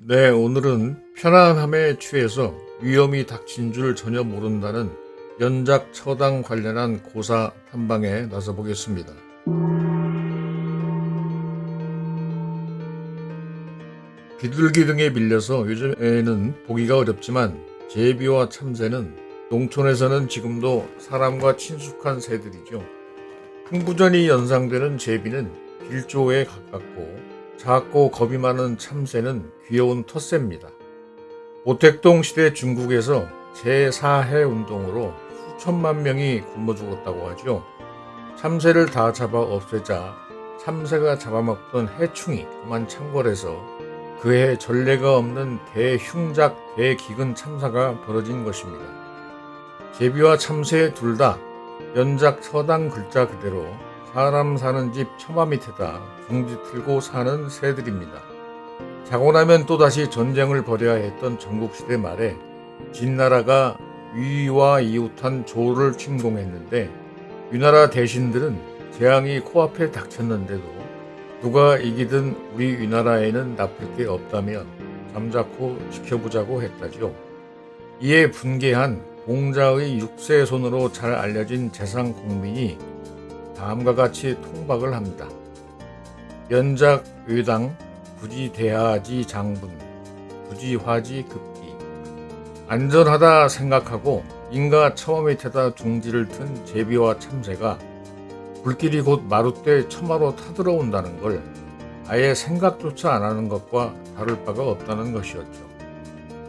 네, 오늘은 편안함에 취해서 위험이 닥친 줄 전혀 모른다는 연작 처당 관련한 고사 탐방에 나서 보겠습니다. 비둘기 등에 밀려서 요즘에는 보기가 어렵지만 제비와 참새는 농촌에서는 지금도 사람과 친숙한 새들이죠. 흥부전이 연상되는 제비는 길조에 가깝고 작고 겁이 많은 참새는 귀여운 텃새입니다. 모택동 시대 중국에서 제4해 운동으로 수천만 명이 굶어 죽었다고 하죠. 참새를 다 잡아 없애자 참새가 잡아먹던 해충이 그만 창궐해서 그해 전례가 없는 대흉작 대기근 참사가 벌어진 것입니다. 제비와 참새 둘 다 연작 서당 글자 그대로 사람 사는 집 처마 밑에다 둥지 틀고 사는 새들입니다. 자고 나면 또다시 전쟁을 벌여야 했던 전국시대 말에 진나라가 위와 이웃한 조를 침공했는데 위나라 대신들은 재앙이 코앞에 닥쳤는데도 누가 이기든 우리 위나라에는 나쁠 게 없다며 잠자코 지켜보자고 했다죠. 이에 분개한 공자의 육세손으로 잘 알려진 재상 공민이 다음과 같이 통박을 합니다. 연작 의당 부지대하지 장분 부지화지 급기 안전하다 생각하고 인가 처마 밑에다 둥지를 튼 제비와 참새가 불길이 곧 마룻대 처마로 타들어온다는 걸 아예 생각조차 안 하는 것과 다를 바가 없다는 것이었죠.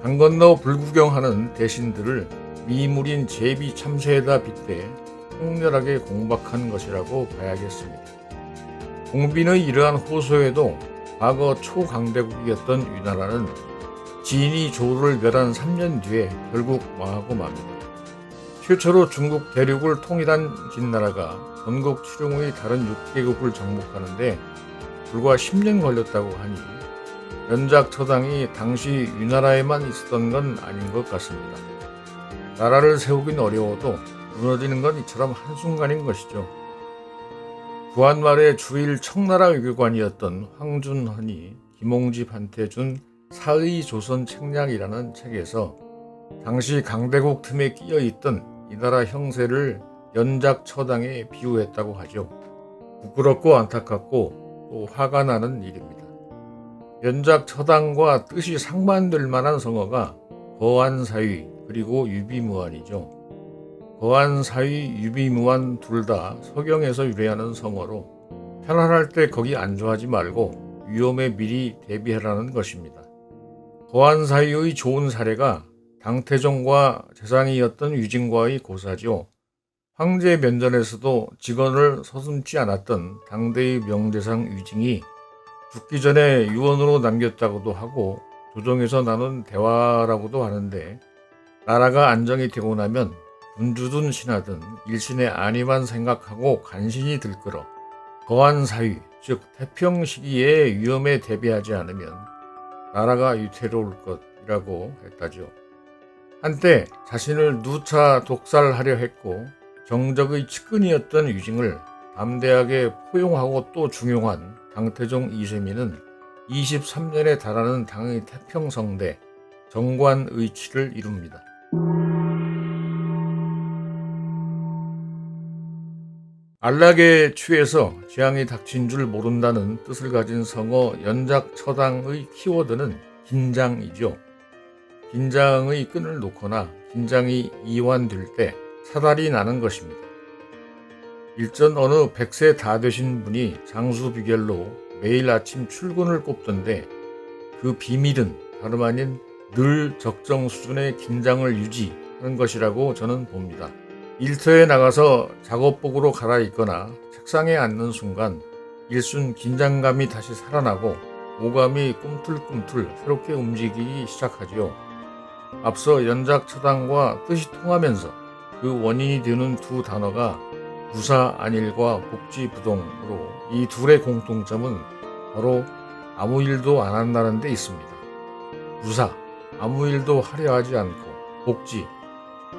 강 건너 불구경하는 대신들을 미물인 제비 참새에다 빗대 통렬하게 공박한 것이라고 봐야겠습니다. 공빈의 이러한 호소에도 과거 초강대국이었던 위나라는 진이 조를 멸한 3년 뒤에 결국 망하고 맙니다. 최초로 중국 대륙을 통일한 진나라가 전국 출용의 다른 6개국을 정복하는데 불과 10년 걸렸다고 하니 연작 처당이 당시 위나라에만 있었던 건 아닌 것 같습니다. 나라를 세우긴 어려워도 무너지는 건 이처럼 한순간인 것이죠. 구한 말의 주일 청나라 외교관이었던 황준헌이 김홍집한테 준 사의조선 책략이라는 책에서 당시 강대국 틈에 끼어있던 이 나라 형세를 연작 처당에 비유했다고 하죠. 부끄럽고 안타깝고 또 화가 나는 일입니다. 연작 처당과 뜻이 상반될 만한 성어가 거한사위 그리고 유비무환이죠. 거한사위 유비무환 둘 다 서경에서 유래하는 성어로 편안할 때 거기 안주하지 말고 위험에 미리 대비하라는 것입니다. 거한사위의 좋은 사례가 당태종과 재상이었던 유진과의 고사죠. 황제 면전에서도 직언을 서슴지 않았던 당대의 명재상 유징이 죽기 전에 유언으로 남겼다고도 하고 조정에서 나눈 대화라고도 하는데 나라가 안정이 되고 나면 군주든 신하든 일신의 안위만 생각하고 간신히 들끓어 거한 사위 즉 태평 시기에 위험에 대비하지 않으면 나라가 위태로울 것이라고 했다죠. 한때 자신을 누차 독살하려 했고 정적의 측근이었던 유징을 담대하게 포용하고 또 중용한 당태종 이세민은 23년에 달하는 당의 태평성대 정관의치를 이룹니다. 안락에 취해서 재앙이 닥친 줄 모른다는 뜻을 가진 성어 연작 처당의 키워드는 긴장이죠. 긴장의 끈을 놓거나 긴장이 이완될 때 사달이 나는 것입니다. 일전 어느 100세 다 되신 분이 장수 비결로 매일 아침 출근을 꼽던데 그 비밀은 다름 아닌 늘 적정 수준의 긴장을 유지하는 것이라고 저는 봅니다. 일터에 나가서 작업복으로 갈아입거나 책상에 앉는 순간 일순 긴장감이 다시 살아나고 오감이 꿈틀꿈틀 새롭게 움직이기 시작하지요. 앞서 연작 처당과 뜻이 통하면서 그 원인이 되는 두 단어가 부사 안일과 복지 부동으로 이 둘의 공통점은 바로 아무 일도 안 한다는 데 있습니다. 부사, 아무 일도 하려 하지 않고 복지,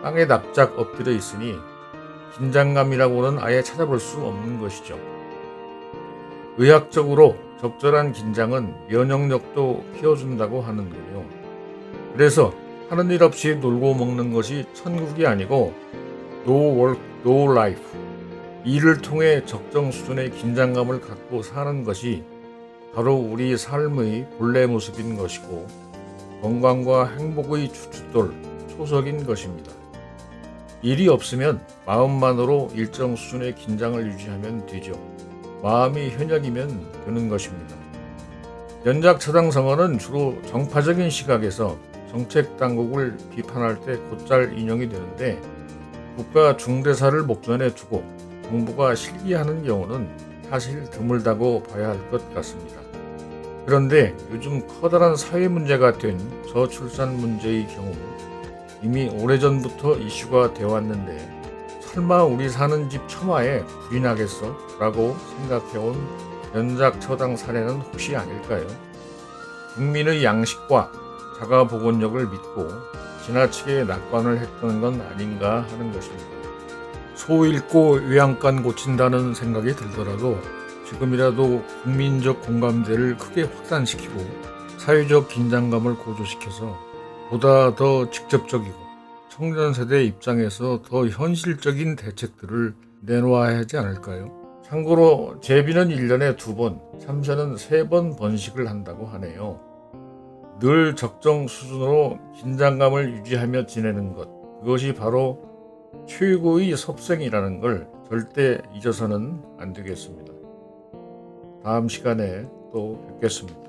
땅에 납작 엎드려 있으니 긴장감이라고는 아예 찾아볼 수 없는 것이죠. 의학적으로 적절한 긴장은 면역력도 키워준다고 하는 거예요. 그래서 하는 일 없이 놀고 먹는 것이 천국이 아니고 No work, no life. 일을 통해 적정 수준의 긴장감을 갖고 사는 것이 바로 우리 삶의 본래 모습인 것이고 건강과 행복의 주춧돌, 초석인 것입니다. 일이 없으면 마음만으로 일정 수준의 긴장을 유지하면 되죠. 마음이 현역이면 되는 것입니다. 연작처당성어는 주로 정파적인 시각에서 정책당국을 비판할 때 곧잘 인용이 되는데 국가 중대사를 목전에 두고 정부가 실기하는 경우는 사실 드물다고 봐야 할 것 같습니다. 그런데 요즘 커다란 사회 문제가 된 저출산 문제의 경우 이미 오래전부터 이슈가 되어 왔는데 설마 우리 사는 집 처마에 불이 나겠어? 라고 생각해온 연작처당 사례는 혹시 아닐까요? 국민의 양식과 자가보건력을 믿고 지나치게 낙관을 했던 건 아닌가 하는 것입니다. 소 잃고 외양간 고친다는 생각이 들더라도 지금이라도 국민적 공감대를 크게 확산시키고 사회적 긴장감을 고조시켜서 보다 더 직접적이고 청년 세대 입장에서 더 현실적인 대책들을 내놓아야 하지 않을까요? 참고로 제비는 1년에 2번, 참새는 3번 번식을 한다고 하네요. 늘 적정 수준으로 긴장감을 유지하며 지내는 것, 그것이 바로 최고의 섭생이라는 걸 절대 잊어서는 안 되겠습니다. 다음 시간에 또 뵙겠습니다.